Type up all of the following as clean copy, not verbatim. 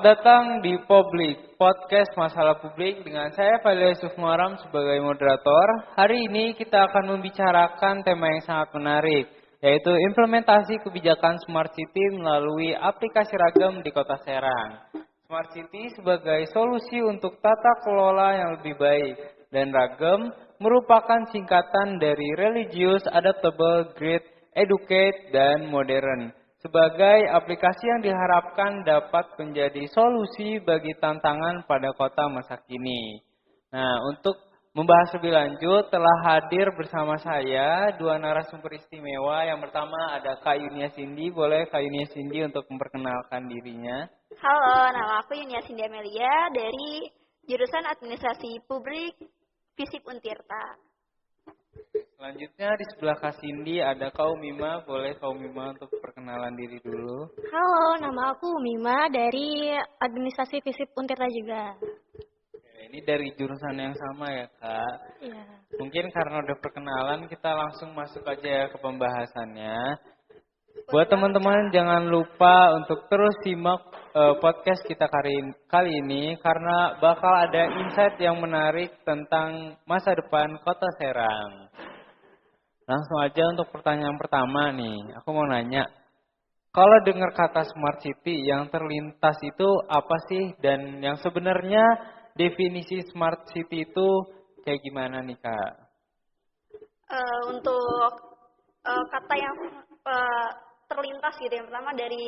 datang di Publik, podcast masalah publik dengan saya Fadil Yusuf Muaram sebagai moderator. Hari ini kita akan membicarakan tema yang sangat menarik, yaitu implementasi kebijakan Smart City melalui aplikasi ragam di Kota Serang. Smart City sebagai solusi untuk tata kelola yang lebih baik dan ragam merupakan singkatan dari Religious, Adaptable, Great, Educate, dan Modern. Sebagai aplikasi yang diharapkan dapat menjadi solusi bagi tantangan pada kota masa kini. Nah, untuk membahas lebih lanjut telah hadir bersama saya dua narasumber istimewa. Yang pertama ada Kak Yunia Cindy. Boleh Kak Yunia Cindy untuk memperkenalkan dirinya? Halo, nama aku Yunia Cindy Amelia dari jurusan Administrasi Publik FISIP Untirta. Selanjutnya di sebelah Kak Cindy ada Kak Umima. Boleh Kak Umima untuk perkenalan diri dulu? Halo, nama aku Umima dari Administrasi FISIP Untirta juga. Oke, ini dari jurusan yang sama ya Kak? Iya. Mungkin karena udah perkenalan kita langsung masuk aja ya ke pembahasannya. Buat teman-teman jangan lupa untuk terus simak podcast kita kali ini karena bakal ada insight yang menarik tentang masa depan Kota Serang. Langsung aja untuk pertanyaan pertama nih, aku mau nanya. Kalau dengar kata Smart City, yang terlintas itu apa sih? Dan yang sebenarnya definisi Smart City itu kayak gimana nih Kak? Untuk kata yang terlintas gitu, yang pertama dari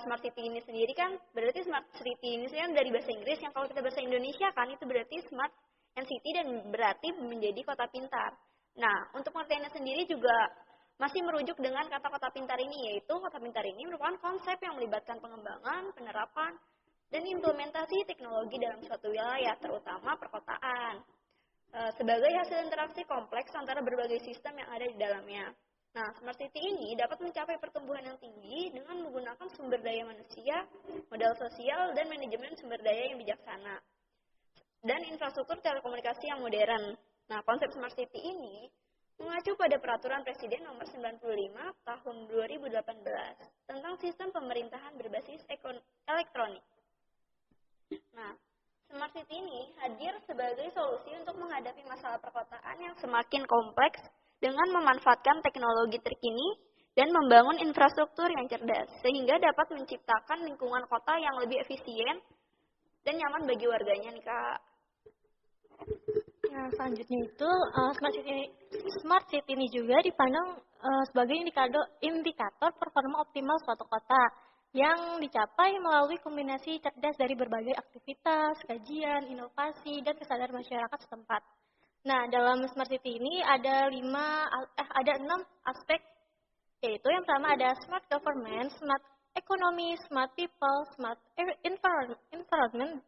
Smart City ini sendiri kan, berarti Smart City ini sendiri dari bahasa Inggris, yang kalau kita bahasa Indonesia kan itu berarti Smart and City dan berarti menjadi kota pintar. Nah, untuk pengertiannya sendiri juga masih merujuk dengan kata kota pintar ini, yaitu kota pintar ini merupakan konsep yang melibatkan pengembangan, penerapan, dan implementasi teknologi dalam suatu wilayah, terutama perkotaan, sebagai hasil interaksi kompleks antara berbagai sistem yang ada di dalamnya. Nah, Smart City ini dapat mencapai pertumbuhan yang tinggi dengan menggunakan sumber daya manusia, modal sosial, dan manajemen sumber daya yang bijaksana, dan infrastruktur telekomunikasi yang modern. Nah, konsep Smart City ini mengacu pada Peraturan Presiden Nomor 95 Tahun 2018 tentang Sistem Pemerintahan Berbasis Elektronik. Nah, Smart City ini hadir sebagai solusi untuk menghadapi masalah perkotaan yang semakin kompleks dengan memanfaatkan teknologi terkini dan membangun infrastruktur yang cerdas, sehingga dapat menciptakan lingkungan kota yang lebih efisien dan nyaman bagi warganya nih Kak. Nah, selanjutnya itu Smart City ini juga dipandang sebagai indikator performa optimal suatu kota yang dicapai melalui kombinasi cerdas dari berbagai aktivitas, kajian, inovasi, dan kesadaran masyarakat setempat. Nah, dalam Smart City ini ada 6 aspek, yaitu yang pertama ada Smart Government, Smart Economy, Smart People, Smart Environment,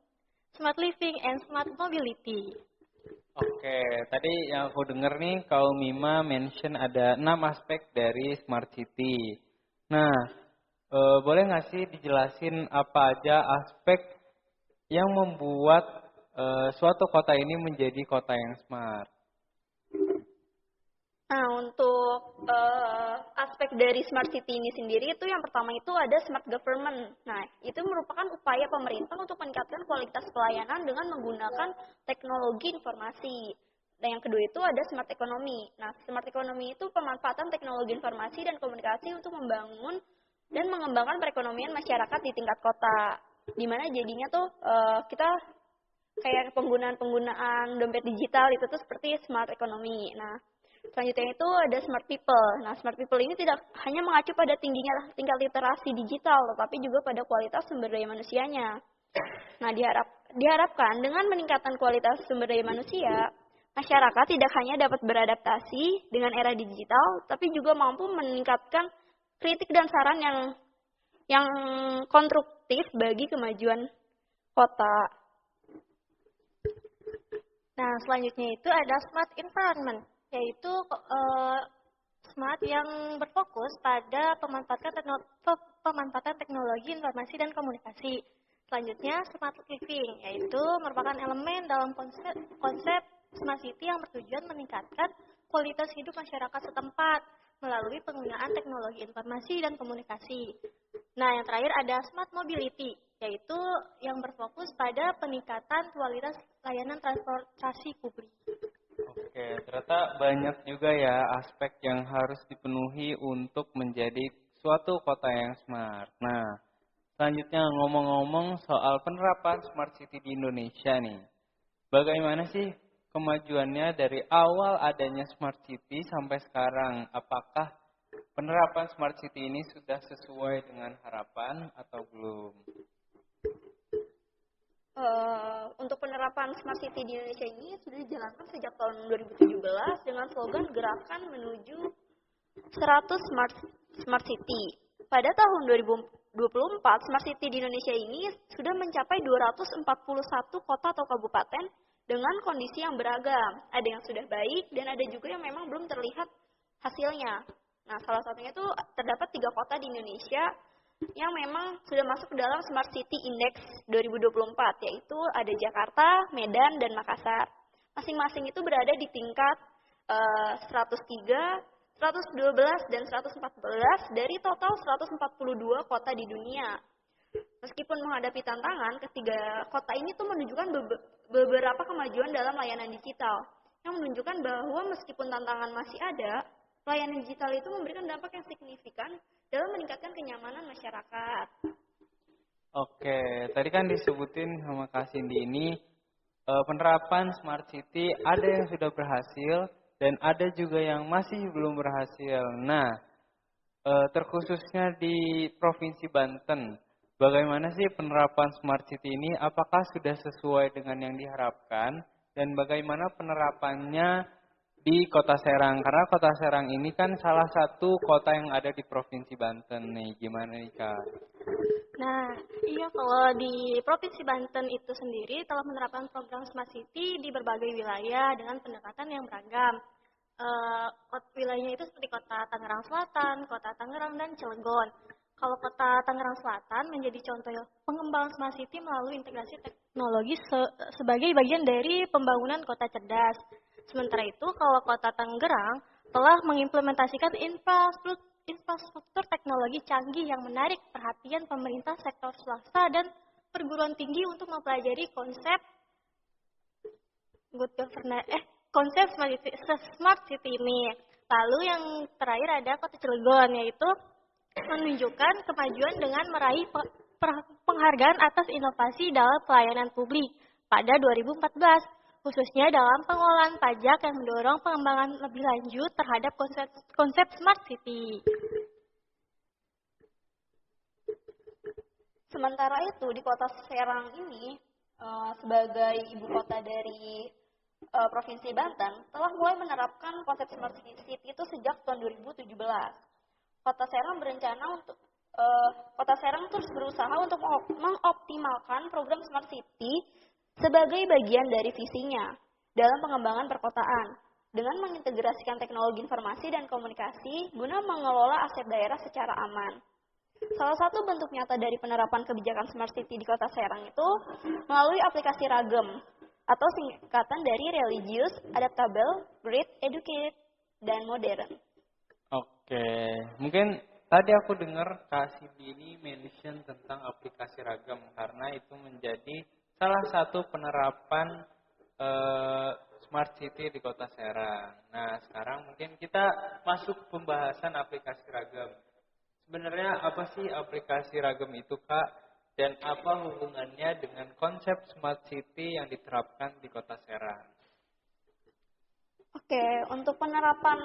Smart Living, and Smart Mobility. Oke, tadi yang aku dengar nih, Kak Mima mention ada 6 aspek dari Smart City. Nah, boleh nggak sih dijelasin apa aja aspek yang membuat suatu kota ini menjadi kota yang smart? Nah, untuk aspek dari Smart City ini sendiri itu yang pertama itu ada Smart Government. Nah, itu merupakan upaya pemerintah untuk meningkatkan kualitas pelayanan dengan menggunakan teknologi informasi. Dan yang kedua itu ada Smart Economy. Nah, Smart Economy itu pemanfaatan teknologi informasi dan komunikasi untuk membangun dan mengembangkan perekonomian masyarakat di tingkat kota. Di mana jadinya tuh kita kayak penggunaan dompet digital itu tuh seperti Smart Economy. Nah, selanjutnya itu ada Smart People. Nah, Smart People ini tidak hanya mengacu pada tingginya tingkat literasi digital, tetapi juga pada kualitas sumber daya manusianya. Nah, diharapkan dengan meningkatkan kualitas sumber daya manusia, masyarakat tidak hanya dapat beradaptasi dengan era digital, tapi juga mampu meningkatkan kritik dan saran yang konstruktif bagi kemajuan kota. Nah, selanjutnya itu ada Smart Environment, yaitu smart yang berfokus pada pemanfaatan teknologi informasi dan komunikasi. Selanjutnya Smart Living, yaitu merupakan elemen dalam konsep Smart City yang bertujuan meningkatkan kualitas hidup masyarakat setempat melalui penggunaan teknologi informasi dan komunikasi. Nah, yang terakhir ada Smart Mobility, yaitu yang berfokus pada peningkatan kualitas layanan transportasi publik. Oke, ternyata banyak juga ya aspek yang harus dipenuhi untuk menjadi suatu kota yang smart. Nah, selanjutnya ngomong-ngomong soal penerapan smart city di Indonesia nih. Bagaimana sih kemajuannya dari awal adanya smart city sampai sekarang? Apakah penerapan smart city ini sudah sesuai dengan harapan atau belum? Untuk penerapan Smart City di Indonesia ini sudah dijalankan sejak tahun 2017 dengan slogan Gerakan Menuju 100 Smart City. Pada tahun 2024, Smart City di Indonesia ini sudah mencapai 241 kota atau kabupaten dengan kondisi yang beragam. Ada yang sudah baik dan ada juga yang memang belum terlihat hasilnya. Nah, salah satunya itu terdapat 3 kota di Indonesia yang memang sudah masuk ke dalam Smart City Index 2024, yaitu ada Jakarta, Medan, dan Makassar. Masing-masing itu berada di tingkat 103, 112, dan 114 dari total 142 kota di dunia. Meskipun menghadapi tantangan, ketiga kota ini tuh menunjukkan beberapa kemajuan dalam layanan digital, yang menunjukkan bahwa meskipun tantangan masih ada, layanan digital itu memberikan dampak yang signifikan dalam meningkatkan kenyamanan masyarakat. Oke, tadi kan disebutin sama Kak Cindy ini penerapan Smart City ada yang sudah berhasil dan ada juga yang masih belum berhasil. Nah, terkhususnya di Provinsi Banten, bagaimana sih penerapan Smart City ini? Apakah sudah sesuai dengan yang diharapkan? Dan bagaimana penerapannya di Kota Serang? Karena Kota Serang ini kan salah satu kota yang ada di Provinsi Banten nih. Gimana nih Kak? Nah, iya kalau di Provinsi Banten itu sendiri telah menerapkan program Smart City di berbagai wilayah dengan pendekatan yang beragam. Wilayahnya itu seperti Kota Tangerang Selatan, Kota Tangerang, dan Cilegon. Kalau Kota Tangerang Selatan menjadi contoh pengembangan Smart City melalui integrasi teknologi sebagai bagian dari pembangunan kota cerdas. Sementara itu, kalau Kota Tangerang telah mengimplementasikan infrastruktur teknologi canggih yang menarik perhatian pemerintah, sektor swasta, dan perguruan tinggi untuk mempelajari konsep konsep Smart City ini. Lalu yang terakhir ada Kota Cilegon, yaitu menunjukkan kemajuan dengan meraih penghargaan atas inovasi dalam pelayanan publik pada 2014, khususnya dalam pengelolaan pajak yang mendorong pengembangan lebih lanjut terhadap konsep Smart City. Sementara itu, di Kota Serang ini, sebagai ibu kota dari Provinsi Banten, telah mulai menerapkan konsep Smart City itu sejak tahun 2017. Kota Serang Kota Serang terus berusaha untuk mengoptimalkan program Smart City sebagai bagian dari visinya dalam pengembangan perkotaan dengan mengintegrasikan teknologi informasi dan komunikasi guna mengelola aset daerah secara aman. Salah satu bentuk nyata dari penerapan kebijakan Smart City di Kota Serang itu melalui aplikasi Ragem atau singkatan dari Religious, Adaptable, Great, Educated, dan Modern. Oke, mungkin tadi aku dengar Kak Cindy ini mention tentang aplikasi Ragem karena itu menjadi salah satu penerapan Smart City di Kota Serang. Nah, sekarang mungkin kita masuk pembahasan aplikasi Ragem. Sebenarnya apa sih aplikasi Ragem itu, Kak? Dan apa hubungannya dengan konsep Smart City yang diterapkan di Kota Serang? Oke, untuk penerapan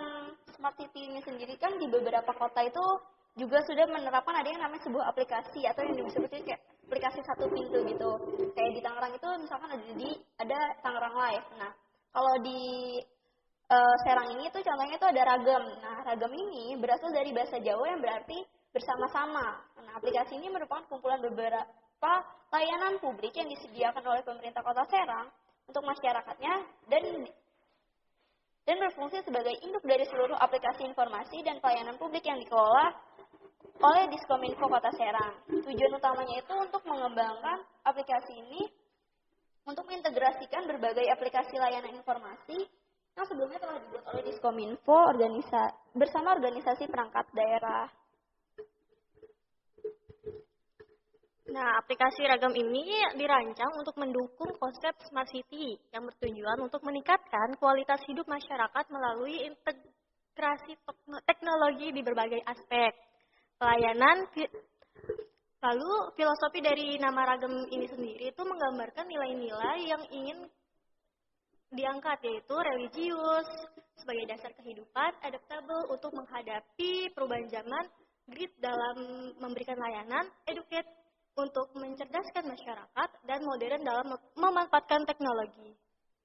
Smart City ini sendiri kan di beberapa kota itu juga sudah menerapkan ada yang namanya sebuah aplikasi atau yang disebutnya kayak aplikasi satu pintu gitu. Kayak di Tangerang itu misalkan ada Tangerang Live. Nah, kalau di Serang ini tuh contohnya itu ada Ragem. Nah, Ragem ini berasal dari bahasa Jawa yang berarti bersama-sama. Nah, aplikasi ini merupakan kumpulan beberapa layanan publik yang disediakan oleh pemerintah Kota Serang untuk masyarakatnya dan berfungsi sebagai induk dari seluruh aplikasi informasi dan pelayanan publik yang dikelola oleh Diskominfo Kota Serang. Tujuan utamanya itu untuk mengembangkan aplikasi ini untuk mengintegrasikan berbagai aplikasi layanan informasi yang sebelumnya telah dibuat oleh Diskominfo bersama organisasi perangkat daerah. Nah, aplikasi Ragam ini dirancang untuk mendukung konsep Smart City yang bertujuan untuk meningkatkan kualitas hidup masyarakat melalui integrasi teknologi di berbagai aspek. Pelayanan, lalu filosofi dari nama Ragam ini sendiri itu menggambarkan nilai-nilai yang ingin diangkat, yaitu religius sebagai dasar kehidupan, adaptable untuk menghadapi perubahan zaman, grit dalam memberikan layanan, educate untuk mencerdaskan masyarakat, dan modern dalam memanfaatkan teknologi.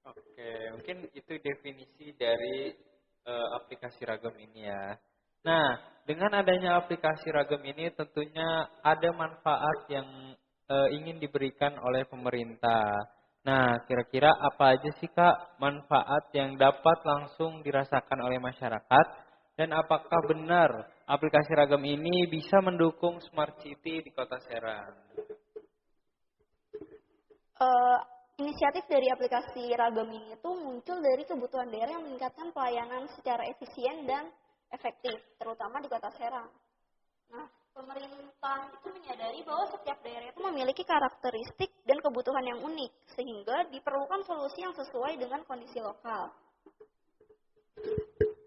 Oke, mungkin itu definisi dari aplikasi Ragam ini ya. Nah, dengan adanya aplikasi Ragam ini tentunya ada manfaat yang ingin diberikan oleh pemerintah. Nah, kira-kira apa aja sih Kak manfaat yang dapat langsung dirasakan oleh masyarakat? Dan apakah benar aplikasi Ragam ini bisa mendukung Smart City di Kota Serang? Inisiatif dari aplikasi Ragam ini itu muncul dari kebutuhan daerah yang meningkatkan pelayanan secara efisien dan efektif, terutama di Kota Serang. Nah, pemerintah itu menyadari bahwa setiap daerah itu memiliki karakteristik dan kebutuhan yang unik, sehingga diperlukan solusi yang sesuai dengan kondisi lokal.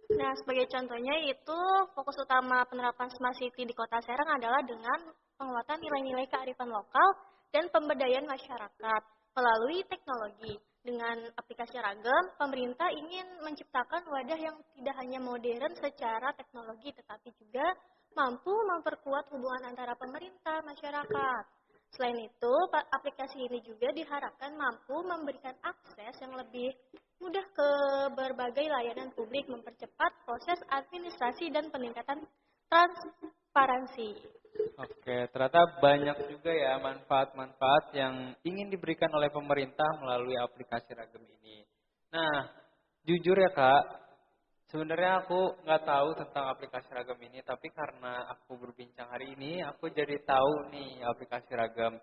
Nah, sebagai contohnya itu fokus utama penerapan Smart City di Kota Serang adalah dengan penguatan nilai-nilai kearifan lokal dan pemberdayaan masyarakat melalui teknologi. Dengan aplikasi Ragam, pemerintah ingin menciptakan wadah yang tidak hanya modern secara teknologi, tetapi juga mampu memperkuat hubungan antara pemerintah, masyarakat. Selain itu, aplikasi ini juga diharapkan mampu memberikan akses yang lebih mudah ke berbagai layanan publik, mempercepat proses administrasi dan peningkatan transparansi. Oke, ternyata banyak juga ya manfaat-manfaat yang ingin diberikan oleh pemerintah melalui aplikasi Ragam ini. Nah, jujur ya Kak, sebenarnya aku nggak tahu tentang aplikasi Ragam ini, tapi karena aku berbincang hari ini, aku jadi tahu nih aplikasi Ragam.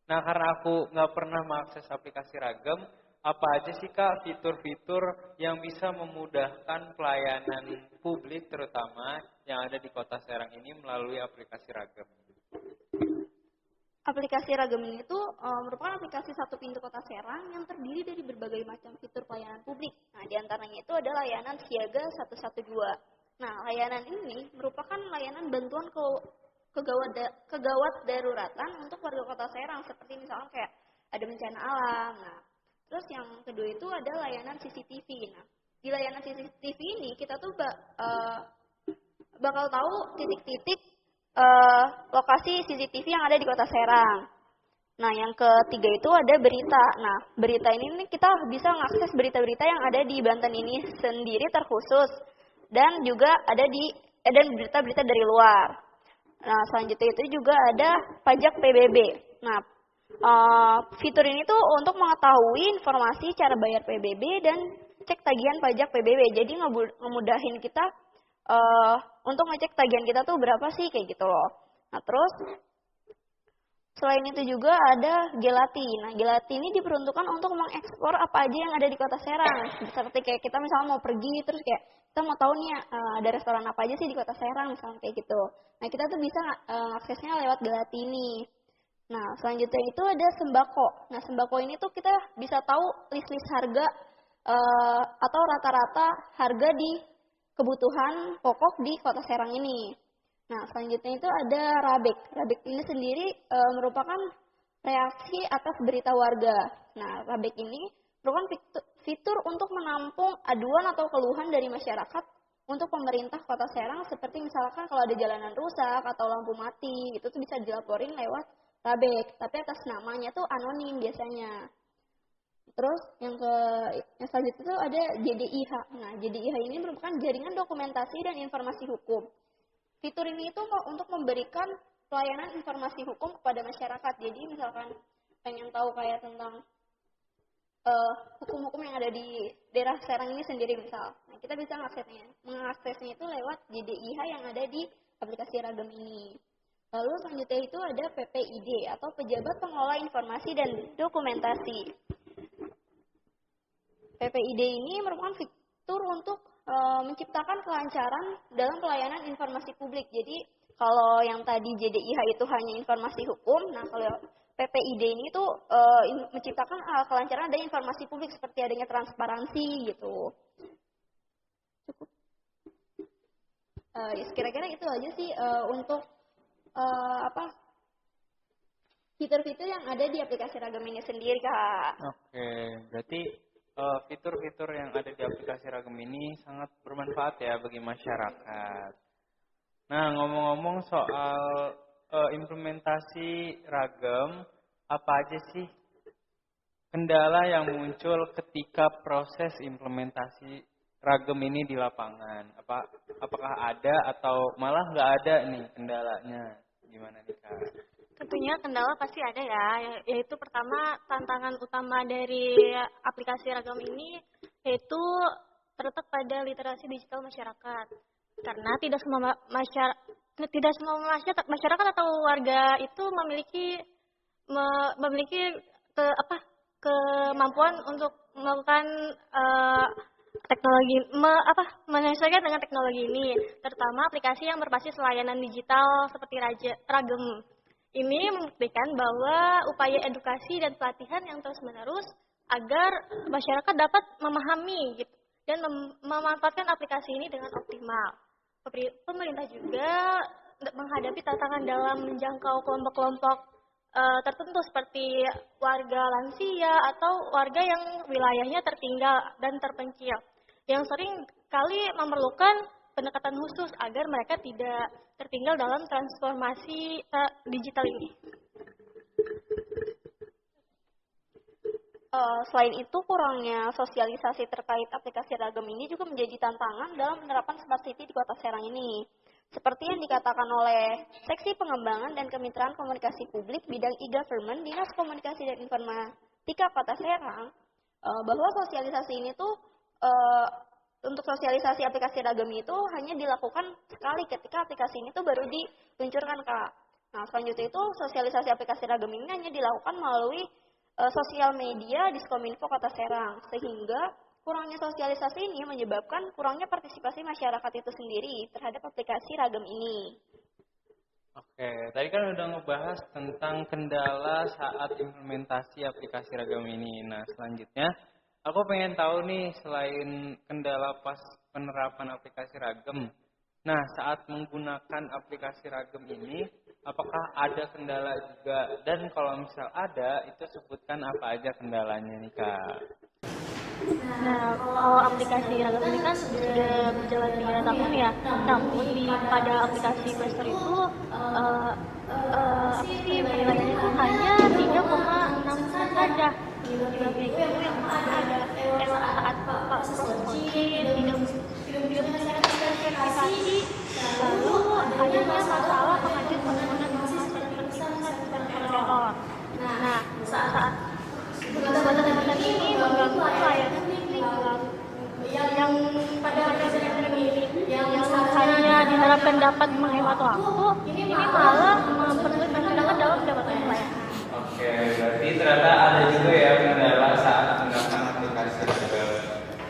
Nah, karena aku nggak pernah mengakses aplikasi Ragam, apa aja sih Kak fitur-fitur yang bisa memudahkan pelayanan publik terutama yang ada di Kota Serang ini melalui aplikasi Ragam? Aplikasi Ragam ini itu merupakan aplikasi satu pintu Kota Serang yang terdiri dari berbagai macam fitur pelayanan publik. Nah, diantaranya itu ada layanan siaga 112. Nah, layanan ini merupakan layanan bantuan kegawat daruratan untuk warga Kota Serang, seperti misalnya kayak ada bencana alam. Nah, terus yang kedua itu ada layanan CCTV. Nah, di layanan CCTV ini kita tuh bakal tahu titik-titik lokasi CCTV yang ada di Kota Serang. Nah, yang ketiga itu ada berita. Nah, berita ini kita bisa mengakses berita-berita yang ada di Banten ini sendiri terkhusus dan juga ada dan berita-berita dari luar. Nah, selanjutnya itu juga ada pajak PBB. Nah, fitur ini tuh untuk mengetahui informasi cara bayar PBB dan cek tagihan pajak PBB. Jadi ngemudahin kita untuk ngecek tagihan kita tuh berapa sih, kayak gitu loh. Nah, terus selain itu juga ada Gelati. Nah, Gelati ini diperuntukkan untuk mengeksplor apa aja yang ada di Kota Serang. Seperti kayak kita misalnya mau pergi, terus kayak kita mau tahu nih ada restoran apa aja sih di Kota Serang, misalnya kayak gitu. Nah, kita tuh bisa aksesnya lewat Gelati ini. Nah, selanjutnya itu ada sembako. Nah, sembako ini tuh kita bisa tahu list-list harga atau rata-rata harga di kebutuhan pokok di Kota Serang ini. Nah, selanjutnya itu ada Rabek. Rabek ini sendiri merupakan reaksi atas berita warga. Nah, Rabek ini merupakan fitur untuk menampung aduan atau keluhan dari masyarakat untuk pemerintah Kota Serang, seperti misalkan kalau ada jalanan rusak atau lampu mati, itu tuh bisa dilaporin lewat Rabek, tapi atas namanya tuh anonim biasanya. Terus yang selanjutnya itu ada JDIH. Nah, JDIH ini merupakan jaringan dokumentasi dan informasi hukum. Fitur ini itu untuk memberikan pelayanan informasi hukum kepada masyarakat. Jadi misalkan pengen tahu kayak tentang hukum-hukum yang ada di daerah Serang ini sendiri misal. Nah, kita bisa mengaksesnya itu lewat JDIH yang ada di aplikasi Ragam ini. Lalu selanjutnya itu ada PPID atau Pejabat Pengelola Informasi dan Dokumentasi. PPID ini merupakan fitur untuk menciptakan kelancaran dalam pelayanan informasi publik. Jadi Kalau yang tadi JDIH itu hanya informasi hukum, nah kalau PPID ini tuh menciptakan kelancaran adanya informasi publik seperti adanya transparansi gitu. Cukup. Kira-kira itu aja sih untuk fitur-fitur yang ada di aplikasi Ragam ini sendiri, Kak. Oke, berarti fitur-fitur yang ada di aplikasi Ragam ini sangat bermanfaat ya bagi masyarakat. Nah, ngomong-ngomong soal implementasi Ragam, apa aja sih kendala yang muncul ketika proses implementasi Ragam ini di lapangan? Apakah ada atau malah nggak ada nih kendalanya? Gimana nih, Kak? Tentunya kendala pasti ada ya, yaitu pertama tantangan utama dari aplikasi Ragam ini yaitu terletak pada literasi digital masyarakat. Karena tidak semua masyarakat atau warga itu memiliki kemampuan untuk melakukan menyesuaikan dengan teknologi ini, terutama aplikasi yang berbasis layanan digital seperti Ragam. Ini membuktikan bahwa upaya edukasi dan pelatihan yang terus-menerus agar masyarakat dapat memahami gitu, dan memanfaatkan aplikasi ini dengan optimal. Pemerintah juga menghadapi tantangan dalam menjangkau kelompok-kelompok tertentu seperti warga lansia atau warga yang wilayahnya tertinggal dan terpencil, yang sering kali memerlukan pendekatan khusus agar mereka tidak tertinggal dalam transformasi digital ini. Selain itu, kurangnya sosialisasi terkait aplikasi Ragam ini juga menjadi tantangan dalam penerapan Smart City di Kota Serang ini. Seperti yang dikatakan oleh Seksi Pengembangan dan Kemitraan Komunikasi Publik bidang e-government Dinas Komunikasi dan Informatika Kota Serang, bahwa sosialisasi ini tuh untuk sosialisasi aplikasi Ragam itu hanya dilakukan sekali ketika aplikasi ini tuh baru diluncurkan, Kak. Nah, selanjutnya itu sosialisasi aplikasi Ragam ini hanya dilakukan melalui sosial media Diskominfo Kota Serang, sehingga kurangnya sosialisasi ini menyebabkan kurangnya partisipasi masyarakat itu sendiri terhadap aplikasi Ragam ini. Oke, tadi kan udah ngebahas tentang kendala saat implementasi aplikasi Ragam ini. Nah, selanjutnya aku pengen tahu nih, selain kendala pas penerapan aplikasi Ragam, nah saat menggunakan aplikasi Ragam ini, apakah ada kendala juga? Dan kalau misal ada, itu sebutkan apa aja kendalanya nih, Kak. Nah, kalau aplikasi Ragam ini kan sudah berjalan 3 tahun ya. Namun pada aplikasi Play Store itu penilaiannya itu hanya 3,6% saja. Kayak gitu yang ada saat proses login tidak verifikasi, lalu adanya masalah pengajuan permohonan error. Nah, saat batasan ini mengganggu layanan yang pada aplikasi yang hanya diharapkan dapat menghemat waktu, ini malah mempersulit masyarakat dalam mendapatkan pelayanan. Oke, berarti ternyata ada juga ya kendala saat menggunakan aplikasi Ragam.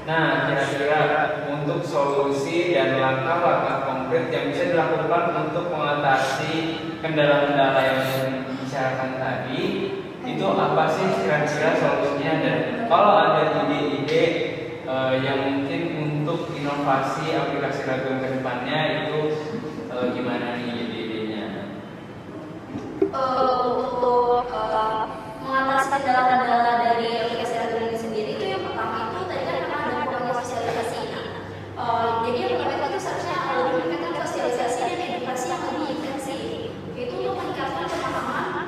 Nah, kira-kira untuk solusi dan langkah-langkah konkret yang bisa dilakukan untuk mengatasi kendala-kendala yang dibicarakan tadi, itu apa sih kira-kira solusinya? Dan kalau ada ide-ide yang mungkin untuk inovasi aplikasi Ragam ke depannya, itu gimana nih ide-idenya? Untuk mengatasi kendala-kendala dari aplikasi Ragam ini sendiri, itu yang pertama itu tadi kan memang ada kurangnya sosialisasi. Jadi yang pertama itu seharusnya lebih meningkatkan sosialisasi dan edukasi yang lebih intensif. Itu untuk meningkatkan pemahaman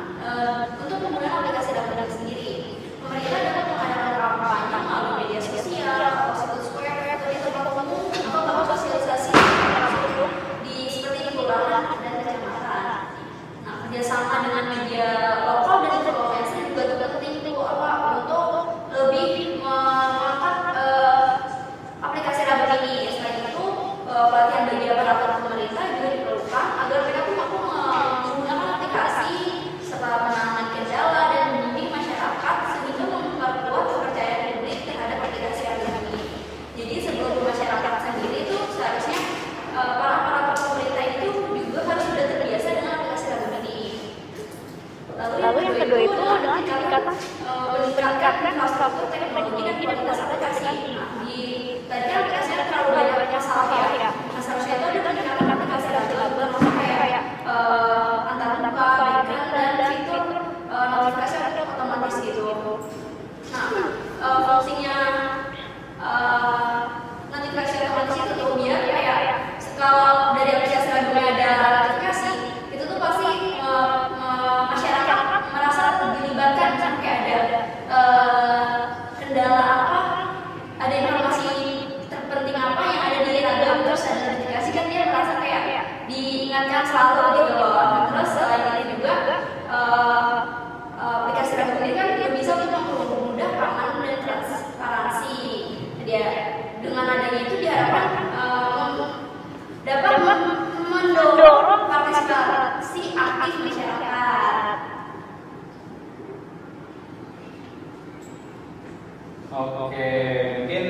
untuk penggunaan aplikasi Ragam sendiri. Pemerintah dapat mengadakan kampanye melalui media sosial, situs web, atau sosialisasi seperti di kelurahan dan kecamatan. Nah, kerjasama dengan media lokal dan influencer juga penting tuh. fungsinya notifikasi otomatis itu tuh biar kayak kalau dari aplikasi Ragam ada notifikasi itu tuh pasti masyarakat merasa dilibatkan kan, kayak ada kendala apa, ada informasi terpenting apa yang ada di Ragam terus ada notifikasi kan, dia merasa kayak diingatkan selalu gitu loh. Terus selain itu juga aplikasi Ragam ini kan dia bisa untuk mempermudah keamanan dan transparansi. Dia dengan adanya itu diharapkan dapat mendorong partisipasi aktif masyarakat. Oke, mungkin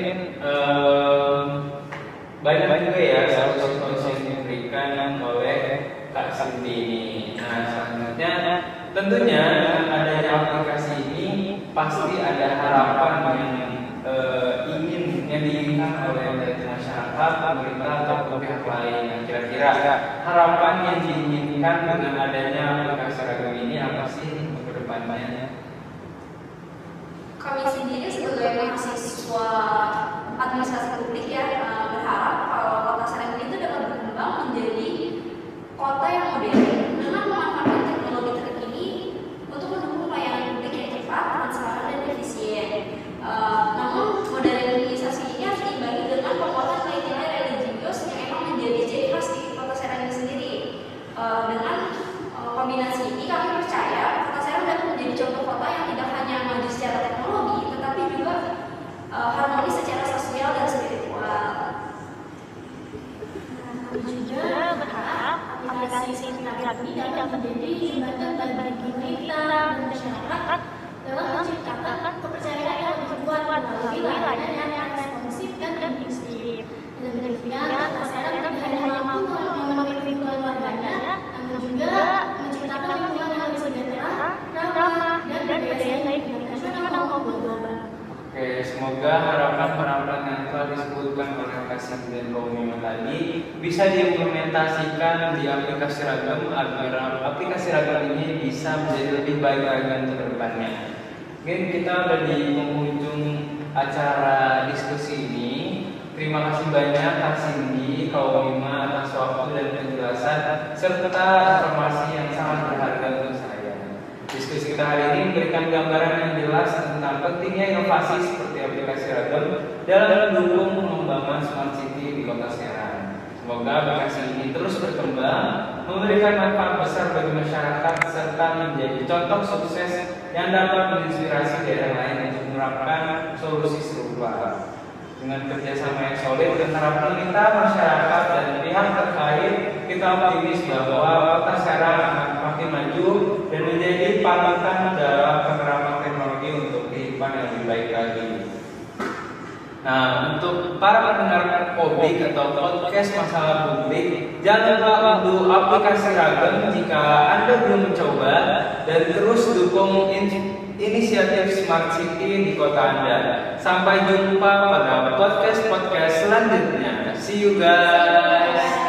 banyak juga ya solusi-solusi yang diberikan oleh Kak Cindy ini. Nah, selanjutnya tentunya dengan adanya aplikasi ini pasti ada harapan yang diinginkan oleh masyarakat, pemerintah atau pihak lain. Yang kira-kira harapan yang diinginkan dengan adanya aplikasi Ragam ini apa sih ke depannya? Kami sendiri sebagai mahasiswa administrasi publik ya berharap kalau Kota Serang itu dapat berkembang menjadi kota yang modern dengan memanfaatkan teknologi terkini untuk mendukung pelayanan publik yang cepat, transparan, dan efisien. Namun modernisasi ini harus diimbangi dengan penguatan nilai-nilai religius yang emang menjadi ciri khas di Kota Serang ini sendiri. Dengan kombinasi ini kami percaya Kota Serang dapat menjadi contoh kota yang tidak hanya maju secara teknologi, tetapi juga harmonis secara sosial dan spiritual. Kami juga berharap aplikasi Ragam ini dapat menjadi jembatan bagi kita dan masyarakat dalam menciptakan kepercayaan yang kuat melalui layanan yang responsif dan inklusif. Dan demikian, masyarakat tidak hanya mampu memiliki keluarganya, namun juga menciptakan lingkungan yang sejahtera, ramah, dan berdaya saing di nasional maupun global. Oke, semoga harapan-harapan yang telah disebutkan oleh Kak Cindy dan Kak Mima tadi bisa diimplementasikan di aplikasi Ragam agar aplikasi Ragam ini bisa menjadi lebih baik lagi untuk kedepannya. Mungkin kita udah di penghujung acara diskusi ini. Terima kasih banyak Kak Cindy, Kak Mima atas waktu dan penjelasan serta informasi yang sangat berharga untuk saya. Diskusi kita hari ini memberikan gambaran yang jelas tentang pentingnya inovasi seperti aplikasi Ragam dalam mendukung pengembangan smart city di Kota Serang. Semoga aplikasi ini terus berkembang, memberikan manfaat besar bagi masyarakat serta menjadi contoh sukses yang dapat menginspirasi daerah lain untuk menerapkan solusi serupa. Dengan kerjasama yang solid antara pemerintah, masyarakat, dan pihak terkait, kita optimis bahwa Kota Serang akan makin maju dan menjadi panutan dalam penerapan teknologi untuk kehidupan yang lebih baik lagi. Nah, untuk para pendengar publik atau podcast masalah publik, jangan lupa untuk aplikasi Ragam jika Anda belum mencoba, dan terus dukung inisiatif Smart City di kota Anda. Sampai jumpa pada podcast-podcast selanjutnya. See you guys.